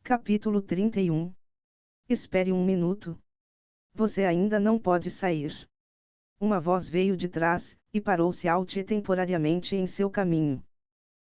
Capítulo 31. Espere um minuto. Você ainda não pode sair. Uma voz veio de trás, e parou Xiao Te temporariamente em seu caminho.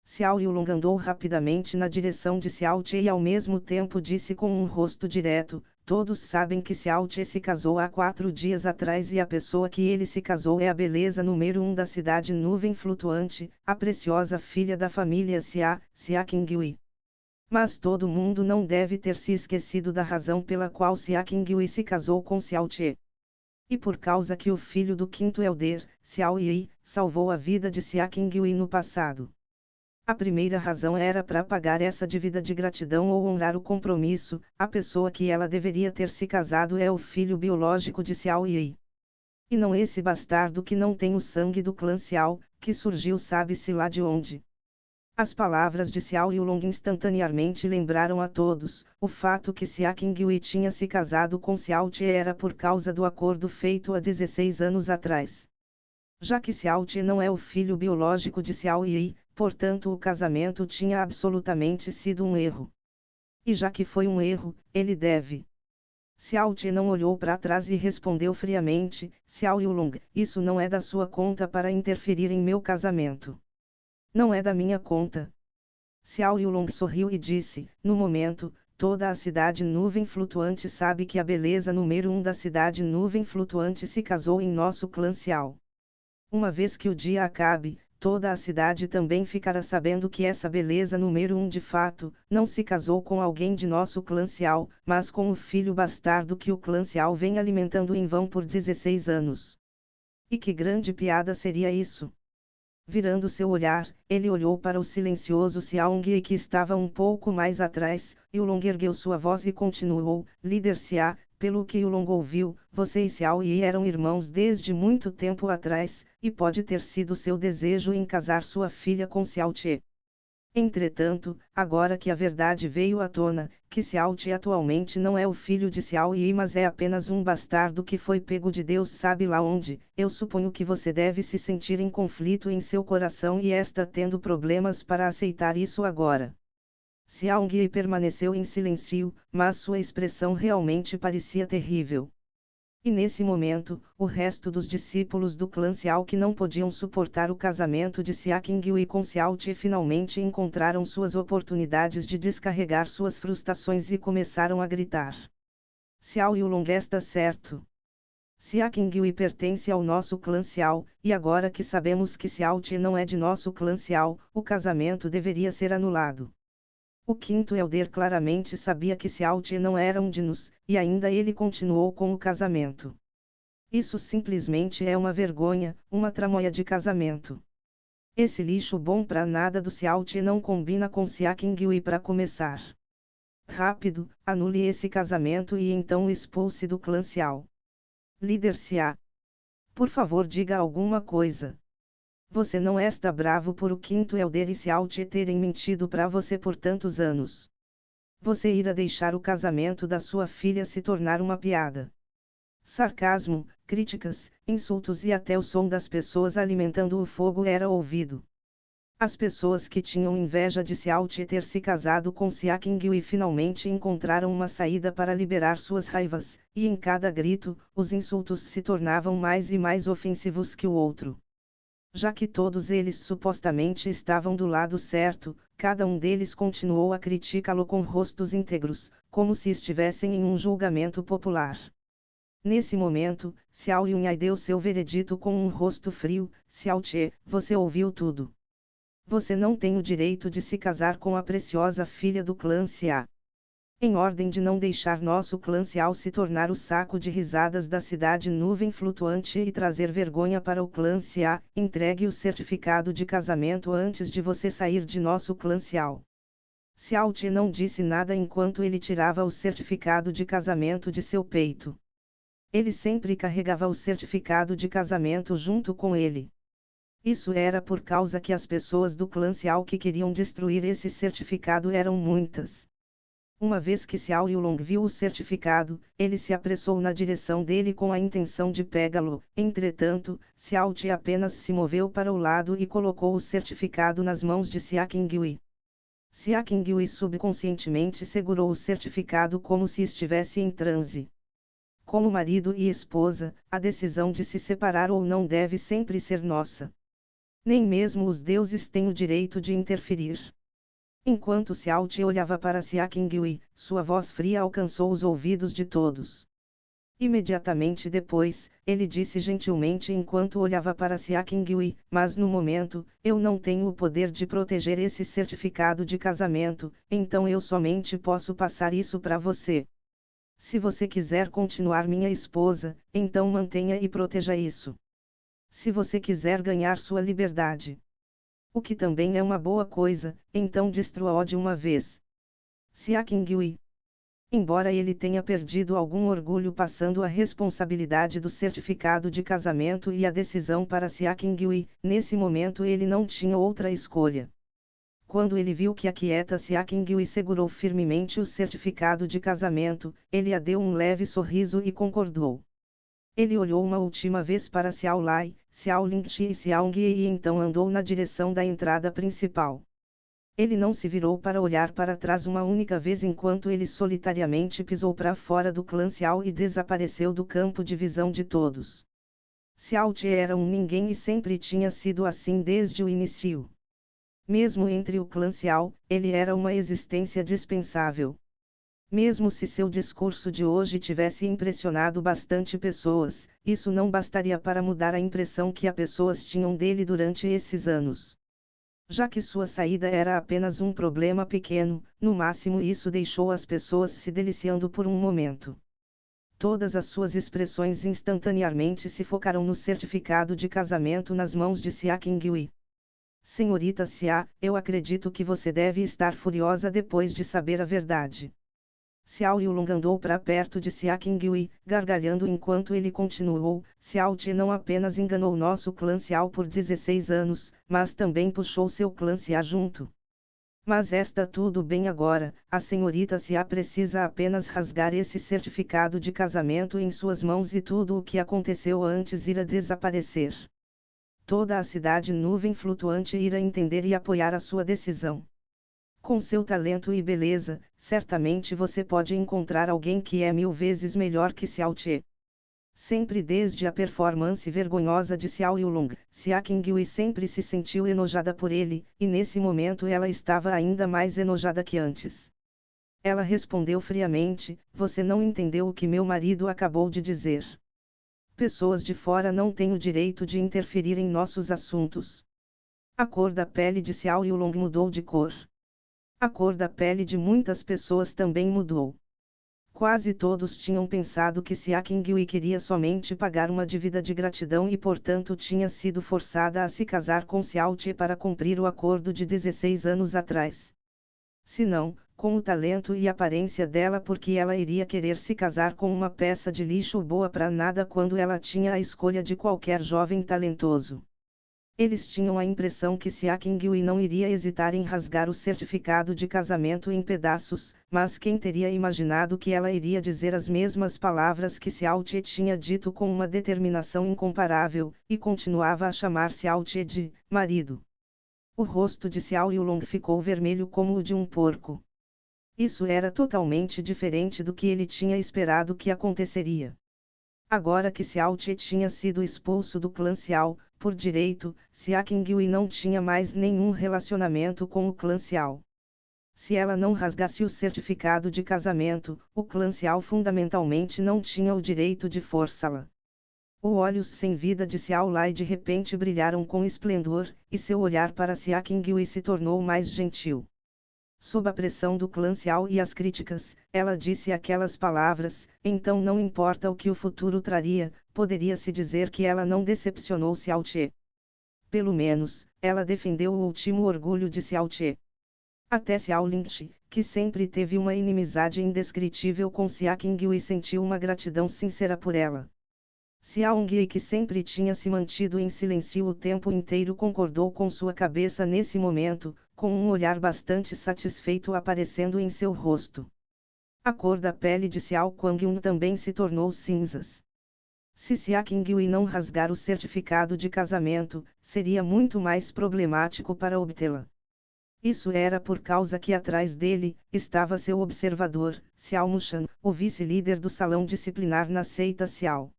Xiao Yulong andou rapidamente na direção de Xiao Te e ao mesmo tempo disse com um rosto direto: todos sabem que Xiao Te se casou há 4 dias atrás e a pessoa que ele se casou é a beleza número 1 da cidade Nuvem Flutuante, a preciosa filha da família Xia Qingyue. Mas todo mundo não deve ter se esquecido da razão pela qual Xia Qingyue se casou com Xiao Te. E por causa que o filho do quinto elder, Xiao Yi, salvou a vida de Xia Qingyue no passado. A primeira razão era para pagar essa dívida de gratidão ou honrar o compromisso. A pessoa que ela deveria ter se casado é o filho biológico de Xiao Yi. E não esse bastardo que não tem o sangue do clã Xiao, que surgiu sabe-se lá de onde. As palavras de Xiao Yulong instantaneamente lembraram a todos, o fato que Xia Qingyue tinha se casado com Xiao Te era por causa do acordo feito há 16 anos atrás. Já que Xiao Te não é o filho biológico de Xiao Yi, portanto o casamento tinha absolutamente sido um erro. E já que foi um erro, ele deve. Xiao Te não olhou para trás e respondeu friamente: Xiao Yulong, isso não é da sua conta para interferir em meu casamento. Não é da minha conta. Xiao Yulong sorriu e disse: no momento, toda a cidade Nuvem Flutuante sabe que a beleza número 1 da cidade Nuvem Flutuante se casou em nosso clã Xiao. Uma vez que o dia acabe, toda a cidade também ficará sabendo que essa beleza número 1 de fato, não se casou com alguém de nosso clã Xiao, mas com o filho bastardo que o clã Xiao vem alimentando em vão por 16 anos. E que grande piada seria isso! Virando seu olhar, ele olhou para o silencioso Xiaoying que estava um pouco mais atrás. Yulong ergueu sua voz e continuou: líder Xia, pelo que Yulong ouviu, você e Xiao Yi eram irmãos desde muito tempo atrás, e pode ter sido seu desejo em casar sua filha com Xiao Te. Entretanto, agora que a verdade veio à tona, que Xiao Te atualmente não é o filho de Xiao Yi mas é apenas um bastardo que foi pego de Deus sabe lá onde, eu suponho que você deve se sentir em conflito em seu coração e está tendo problemas para aceitar isso agora. Xiaoying permaneceu em silêncio, mas sua expressão realmente parecia terrível. E nesse momento, o resto dos discípulos do clã Xiao que não podiam suportar o casamento de Xia Qingyue com Xiao Te finalmente encontraram suas oportunidades de descarregar suas frustrações e começaram a gritar. Xiao Yulong está certo. Xia Qingyue pertence ao nosso clã Xiao, e agora que sabemos que Xiao Te não é de nosso clã Xiao, o casamento deveria ser anulado. O quinto elder claramente sabia que Xiao Te não era um de nós, e ainda ele continuou com o casamento. Isso simplesmente é uma vergonha, uma tramóia de casamento. Esse lixo bom pra nada do Xiao Te não combina com Xia Qingyue para começar. Rápido, anule esse casamento e então o expulse do clã Xiao. Líder Xia. Por favor diga alguma coisa. Você não está bravo por o quinto elder e Xiao Te terem mentido para você por tantos anos. Você irá deixar o casamento da sua filha se tornar uma piada. Sarcasmo, críticas, insultos e até o som das pessoas alimentando o fogo era ouvido. As pessoas que tinham inveja de Xiao Te ter se casado com Xia Qingyue finalmente encontraram uma saída para liberar suas raivas, e em cada grito, os insultos se tornavam mais e mais ofensivos que o outro. Já que todos eles supostamente estavam do lado certo, cada um deles continuou a criticá-lo com rostos íntegros, como se estivessem em um julgamento popular. Nesse momento, Xiao Yunhai deu seu veredito com um rosto frio: Xiao Te, você ouviu tudo. Você não tem o direito de se casar com a preciosa filha do clã Xia. Em ordem de não deixar nosso clã Xiao se tornar o saco de risadas da cidade Nuvem Flutuante e trazer vergonha para o clã Xia, entregue o certificado de casamento antes de você sair de nosso clã Xiao. Xiao Te não disse nada enquanto ele tirava o certificado de casamento de seu peito. Ele sempre carregava o certificado de casamento junto com ele. Isso era por causa que as pessoas do clã Xiao que queriam destruir esse certificado eram muitas. Uma vez que Xiao Yulong viu o certificado, ele se apressou na direção dele com a intenção de pegá-lo. Entretanto, Xiao Te apenas se moveu para o lado e colocou o certificado nas mãos de Xia Qingyue. Sia Qingyue subconscientemente segurou o certificado como se estivesse em transe. Como marido e esposa, a decisão de se separar ou não deve sempre ser nossa. Nem mesmo os deuses têm o direito de interferir. Enquanto Xiao Te olhava para Sia Qingyue, sua voz fria alcançou os ouvidos de todos. Imediatamente depois, ele disse gentilmente enquanto olhava para Sia Qingyue, mas no momento, eu não tenho o poder de proteger esse certificado de casamento, então eu somente posso passar isso para você. Se você quiser continuar minha esposa, então mantenha e proteja isso. Se você quiser ganhar sua liberdade, o que também é uma boa coisa, então destrua-o de uma vez. Sia Qingyue. Embora ele tenha perdido algum orgulho passando a responsabilidade do certificado de casamento e a decisão para Sia Qingyue, nesse momento ele não tinha outra escolha. Quando ele viu que a quieta Sia Qingyue segurou firmemente o certificado de casamento, ele a deu um leve sorriso e concordou. Ele olhou uma última vez para Xiao Lai, Xiao Lingxi e Xiao Ngie e então andou na direção da entrada principal. Ele não se virou para olhar para trás uma única vez enquanto ele solitariamente pisou para fora do clã Xiao e desapareceu do campo de visão de todos. Xiao Te era um ninguém e sempre tinha sido assim desde o início. Mesmo entre o clã Xiao, ele era uma existência dispensável. Mesmo se seu discurso de hoje tivesse impressionado bastante pessoas, isso não bastaria para mudar a impressão que as pessoas tinham dele durante esses anos. Já que sua saída era apenas um problema pequeno, no máximo isso deixou as pessoas se deliciando por um momento. Todas as suas expressões instantaneamente se focaram no certificado de casamento nas mãos de Sia Qingyue. Senhorita Sia, eu acredito que você deve estar furiosa depois de saber a verdade. Xiao Yulong andou para perto de Sia Qingyue, gargalhando enquanto ele continuou, Xiao Te não apenas enganou nosso clã Xiao por 16 anos, mas também puxou seu clã Xia junto. Mas está tudo bem agora, a senhorita Xia precisa apenas rasgar esse certificado de casamento em suas mãos e tudo o que aconteceu antes irá desaparecer. Toda a cidade nuvem flutuante irá entender e apoiar a sua decisão. Com seu talento e beleza, certamente você pode encontrar alguém que é 1000 vezes melhor que Xiao Te. Sempre desde a performance vergonhosa de Xiao Yulong, Sia Qingyue sempre se sentiu enojada por ele, e nesse momento ela estava ainda mais enojada que antes. Ela respondeu friamente, você não entendeu o que meu marido acabou de dizer. Pessoas de fora não têm o direito de interferir em nossos assuntos. A cor da pele de Xiao Yulong mudou de cor. A cor da pele de muitas pessoas também mudou. Quase todos tinham pensado que Sia Qingyue queria somente pagar uma dívida de gratidão e portanto tinha sido forçada a se casar com Xiao Te para cumprir o acordo de 16 anos atrás. Se não, com o talento e aparência dela porque ela iria querer se casar com uma peça de lixo boa para nada quando ela tinha a escolha de qualquer jovem talentoso. Eles tinham a impressão que Sia Qingyue não iria hesitar em rasgar o certificado de casamento em pedaços, mas quem teria imaginado que ela iria dizer as mesmas palavras que Xiao Te tinha dito com uma determinação incomparável, e continuava a chamar Xiao Te de marido. O rosto de Xiao Yulong ficou vermelho como o de um porco. Isso era totalmente diferente do que ele tinha esperado que aconteceria. Agora que Xiao Te tinha sido expulso do clã Xiao, por direito, Sia Qingyue não tinha mais nenhum relacionamento com o clã Xiao. Se ela não rasgasse o certificado de casamento, o clã Xiao fundamentalmente não tinha o direito de forçá-la. Os olhos sem vida de Xiao Lai de repente brilharam com esplendor, e seu olhar para Sia Qingyue se tornou mais gentil. Sob a pressão do clã Xiao e as críticas, ela disse aquelas palavras, então não importa o que o futuro traria, poderia-se dizer que ela não decepcionou Xiao Te. Pelo menos, ela defendeu o último orgulho de Xiao Te. Até Xiao Lingxi, que sempre teve uma inimizade indescritível com Sia Qingyue, sentiu uma gratidão sincera por ela. Xiao Ngie, que sempre tinha se mantido em silêncio o tempo inteiro, concordou com sua cabeça nesse momento, com um olhar bastante satisfeito aparecendo em seu rosto. A cor da pele de Xiao Quangyun também se tornou cinzas. Se Sia Qingyue não rasgar o certificado de casamento, seria muito mais problemático para obtê-la. Isso era por causa que atrás dele, estava seu observador, Xiao Mushan, o vice-líder do salão disciplinar na seita Xiao.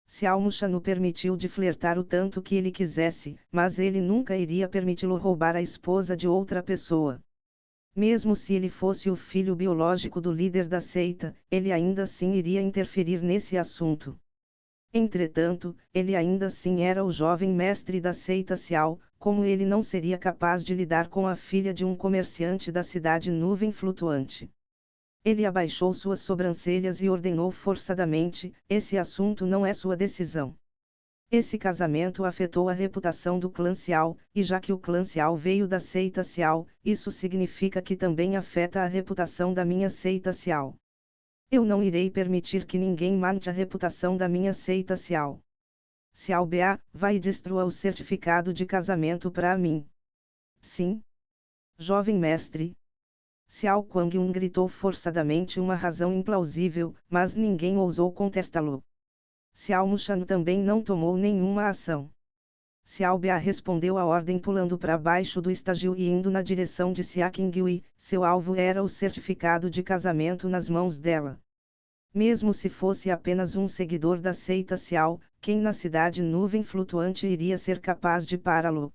Xiao Mushan o permitiu de flertar o tanto que ele quisesse, mas ele nunca iria permiti-lo roubar a esposa de outra pessoa. Mesmo se ele fosse o filho biológico do líder da seita, ele ainda assim iria interferir nesse assunto. Entretanto, ele ainda assim era o jovem mestre da seita Xiao, como ele não seria capaz de lidar com a filha de um comerciante da cidade Nuvem Flutuante. Ele abaixou suas sobrancelhas e ordenou forçadamente: esse assunto não é sua decisão. Esse casamento afetou a reputação do clã Xiao, e já que o clã Xiao veio da seita Xiao, isso significa que também afeta a reputação da minha seita Xiao. Eu não irei permitir que ninguém manche a reputação da minha seita Xiao. Xiao Ba, vai e destrua o certificado de casamento para mim. Sim. Jovem mestre. Xiao Guangyun gritou forçadamente uma razão implausível, mas ninguém ousou contestá-lo. Xiao Mushan também não tomou nenhuma ação. Xiao Ba respondeu à ordem pulando para baixo do estágio e indo na direção de Xia Qingyue. Seu alvo era o certificado de casamento nas mãos dela. Mesmo se fosse apenas um seguidor da seita Xiao, quem na cidade Nuvem Flutuante iria ser capaz de pará-lo?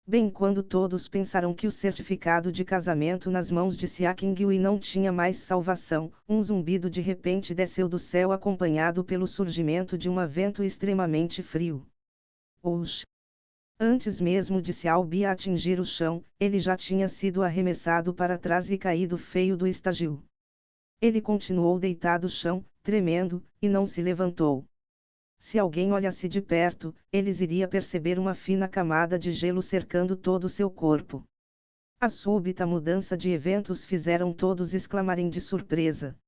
Bem, quando todos pensaram que o certificado de casamento nas mãos de Xia Qingyue não tinha mais salvação, um zumbido de repente desceu do céu acompanhado pelo surgimento de um vento extremamente frio. Oxi! Antes mesmo de Xiao Bi atingir o chão, ele já tinha sido arremessado para trás e caído feio do estágio. Ele continuou deitado no chão, tremendo, e não se levantou. Se alguém olhasse de perto, eles iriam perceber uma fina camada de gelo cercando todo seu corpo. A súbita mudança de eventos fizeram todos exclamarem de surpresa.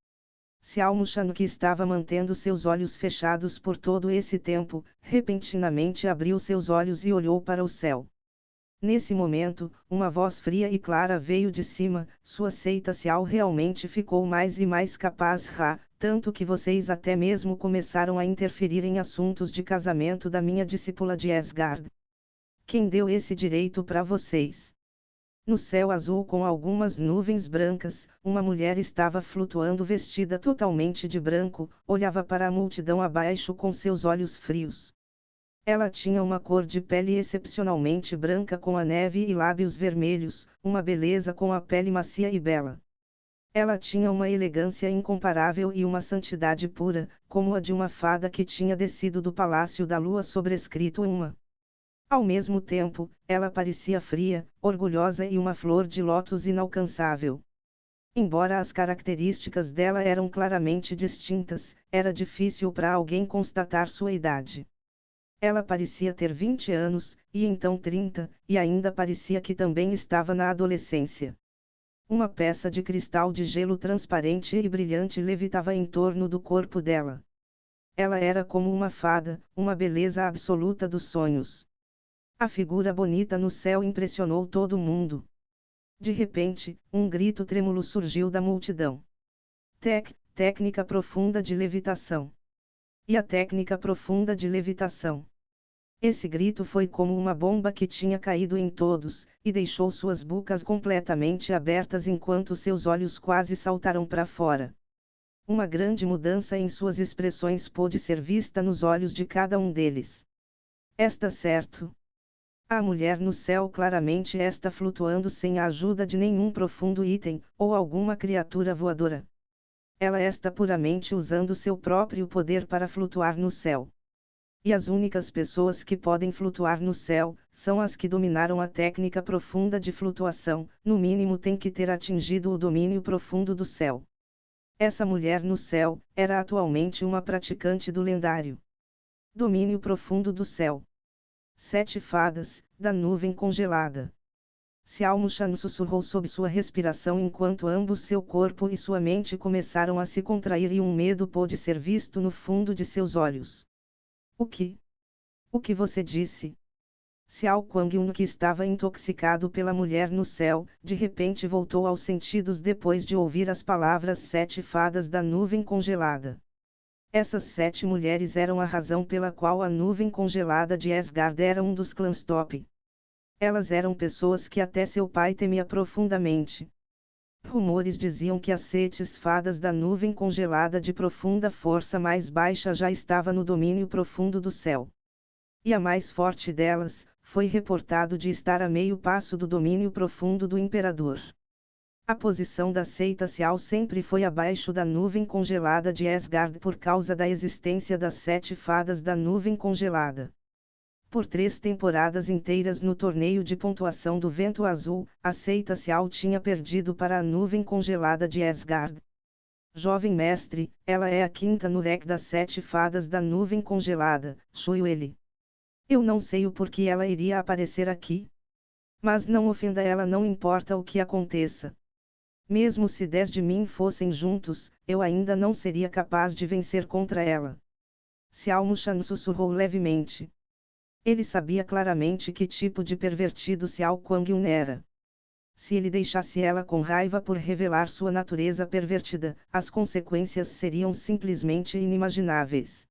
Xiao Mushan, que estava mantendo seus olhos fechados por todo esse tempo, repentinamente abriu seus olhos e olhou para o céu. Nesse momento, uma voz fria e clara veio de cima: sua seita Xiao realmente ficou mais e mais capaz, tanto que vocês até mesmo começaram a interferir em assuntos de casamento da minha discípula de Asgard. Quem deu esse direito para vocês? No céu azul com algumas nuvens brancas, uma mulher estava flutuando vestida totalmente de branco, olhava para a multidão abaixo com seus olhos frios. Ela tinha uma cor de pele excepcionalmente branca com a neve e lábios vermelhos, uma beleza com a pele macia e bela. Ela tinha uma elegância incomparável e uma santidade pura, como a de uma fada que tinha descido do palácio da lua sobrescrito uma. Ao mesmo tempo, ela parecia fria, orgulhosa e uma flor de lótus inalcançável. Embora as características dela eram claramente distintas, era difícil para alguém constatar sua idade. Ela parecia ter 20 anos, e então 30, e ainda parecia que também estava na adolescência. Uma peça de cristal de gelo transparente e brilhante levitava em torno do corpo dela. Ela era como uma fada, uma beleza absoluta dos sonhos. A figura bonita no céu impressionou todo mundo. De repente, um grito trêmulo surgiu da multidão. Técnica profunda de levitação. E a técnica profunda de levitação. Esse grito foi como uma bomba que tinha caído em todos, e deixou suas bocas completamente abertas enquanto seus olhos quase saltaram para fora. Uma grande mudança em suas expressões pôde ser vista nos olhos de cada um deles. Está certo. A mulher no céu claramente está flutuando sem a ajuda de nenhum profundo item, ou alguma criatura voadora. Ela está puramente usando seu próprio poder para flutuar no céu. E as únicas pessoas que podem flutuar no céu, são as que dominaram a técnica profunda de flutuação, no mínimo tem que ter atingido o domínio profundo do céu. Essa mulher no céu, era atualmente uma praticante do lendário domínio profundo do céu. 7 fadas, da nuvem congelada. Xiao Mushan sussurrou sob sua respiração enquanto ambos seu corpo e sua mente começaram a se contrair e um medo pôde ser visto no fundo de seus olhos. O que? O que você disse? Xiao Guangyun, que estava intoxicado pela mulher no céu, de repente voltou aos sentidos depois de ouvir as palavras 7 fadas da nuvem congelada. Essas 7 mulheres eram a razão pela qual a nuvem congelada de Asgard era um dos clãs top. Elas eram pessoas que até seu pai temia profundamente. Rumores diziam que as 7 fadas da nuvem congelada de profunda força mais baixa já estava no domínio profundo do céu. E a mais forte delas, foi reportado de estar a meio passo do domínio profundo do imperador. A posição da seita Cial sempre foi abaixo da nuvem congelada de Asgard por causa da existência das 7 fadas da nuvem congelada. Por 3 temporadas inteiras no torneio de pontuação do Vento Azul, a seita Cial tinha perdido para a nuvem congelada de Asgard. Jovem mestre, ela é a quinta no leque das 7 fadas da nuvem congelada, chuiu ele. Eu não sei o porquê ela iria aparecer aqui. Mas não ofenda ela, não importa o que aconteça. Mesmo se 10 de mim fossem juntos, eu ainda não seria capaz de vencer contra ela. Xiao Mushan sussurrou levemente. Ele sabia claramente que tipo de pervertido Xiao Kuang-yun era. Se ele deixasse ela com raiva por revelar sua natureza pervertida, as consequências seriam simplesmente inimagináveis.